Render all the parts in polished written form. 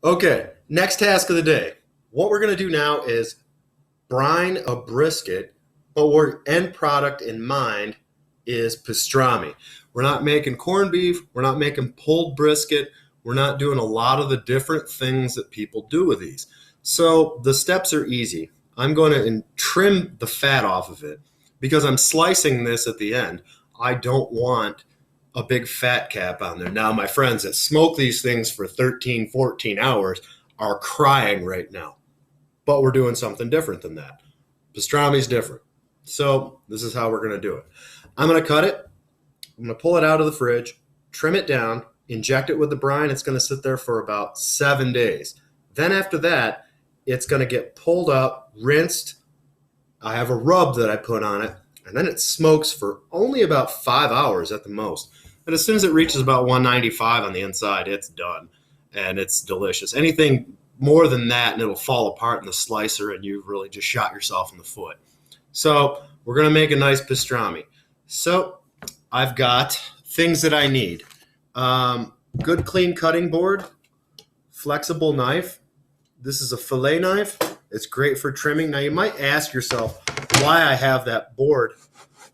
Okay, next task of the day. What we're going to do now is brine a brisket, but our end product in mind is pastrami. We're not making corned beef. We're not making pulled brisket. We're not doing a lot of the different things that people do with these. So the steps are easy. I'm going to trim the fat off of it because I'm slicing this at the end. I don't want a big fat cap on there. Now, my friends that smoke these things for 13, 14 hours are crying right now. But we're doing something different than that. Pastrami's different. So this is how we're going to do it. I'm going to cut it. I'm going to pull it out of the fridge, trim it down, inject it with the brine. It's going to sit there for about 7 days. Then after that, it's going to get pulled up, rinsed. I have a rub that I put on it, and then it smokes for only about 5 hours at the most. And as soon as it reaches about 195 on the inside, it's done, and it's delicious. Anything more than that, and it'll fall apart in the slicer, and you've really just shot yourself in the foot. So we're going to make a nice pastrami. So I've got things that I need. Good clean cutting board, flexible knife. This is a fillet knife. It's great for trimming. Now you might ask yourself why I have that board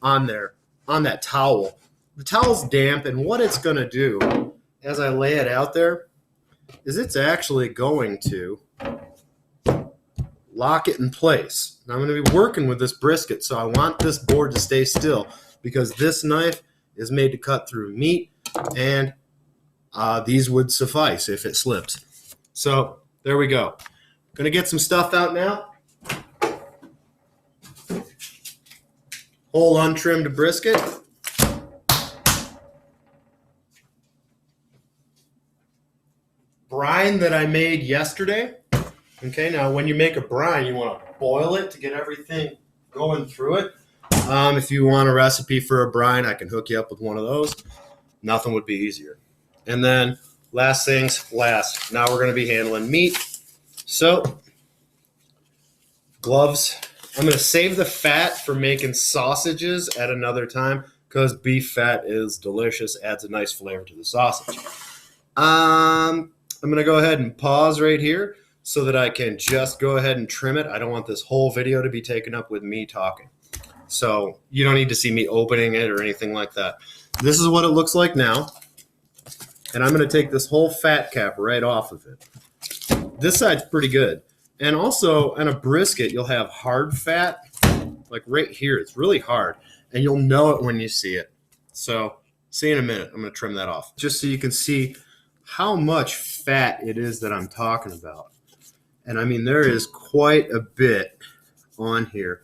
on there, on that towel. The towel's damp, and what it's going to do as I lay it out there is it's actually going to lock it in place. Now I'm going to be working with this brisket, so I want this board to stay still because this knife is made to cut through meat, and these would suffice if it slips. So there we go. Going to get some stuff out now. Whole untrimmed brisket. Brine that I made yesterday. Okay, now when you make a brine, you want to boil it to get everything going through it. If you want a recipe for a brine, I can hook you up with one of those. Nothing would be easier. And then last things last. Now we're going to be handling meat. So, gloves. I'm going to save the fat for making sausages at another time because beef fat is delicious, adds a nice flavor to the sausage. I'm going to go ahead and pause right here so that I can just go ahead and trim it. I don't want this whole video to be taken up with me talking. So you don't need to see me opening it or anything like that. This is what it looks like now. And I'm going to take this whole fat cap right off of it. This side's pretty good. And also on a brisket, you'll have hard fat, like right here. It's really hard. And you'll know it when you see it. So see you in a minute. I'm going to trim that off just so you can see how much fat it is that I'm talking about. And I mean, there is quite a bit on here.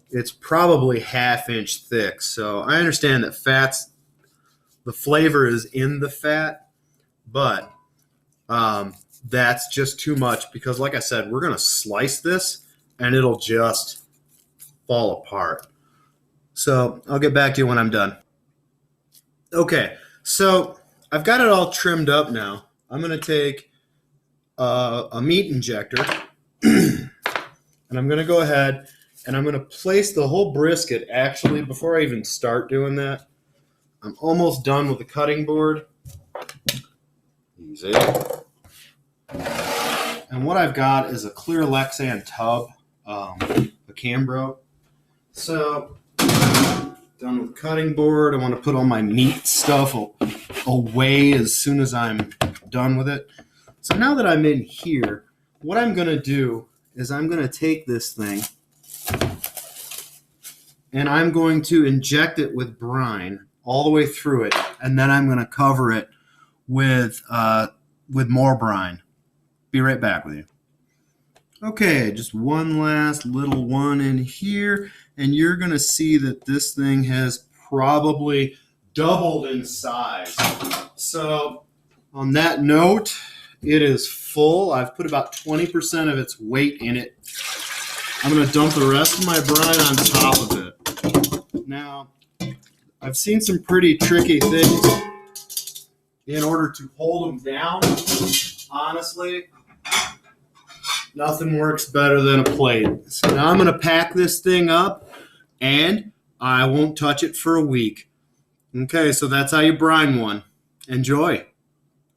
It's probably 1/2 inch thick. So I understand that the flavor is in the fat, but that's just too much because, like I said, we're going to slice this and it'll just fall apart. So I'll get back to you when I'm done. Okay, so I've got it all trimmed up now. I'm going to take a meat injector and I'm going to go ahead and I'm going to place the whole brisket. Actually, before I even start doing that, I'm almost done with the cutting board. Easy. And what I've got is a clear Lexan tub, a Cambro. So, done with cutting board. I want to put all my meat stuff away as soon as I'm done with it. So now that I'm in here, what I'm going to do is I'm going to take this thing and I'm going to inject it with brine all the way through it, and then I'm going to cover it with more brine. Be right back with you. Okay, just one last little one in here, and you're going to see that this thing has probably doubled in size. So on that note, it is full. I've put about 20% of its weight in it. I'm going to dump the rest of my brine on top of it. Now, I've seen some pretty tricky things in order to hold them down. Honestly, nothing works better than a plate. So now I'm going to pack this thing up, and I won't touch it for a week. Okay, so that's how you brine one. Enjoy.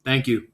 Thank you.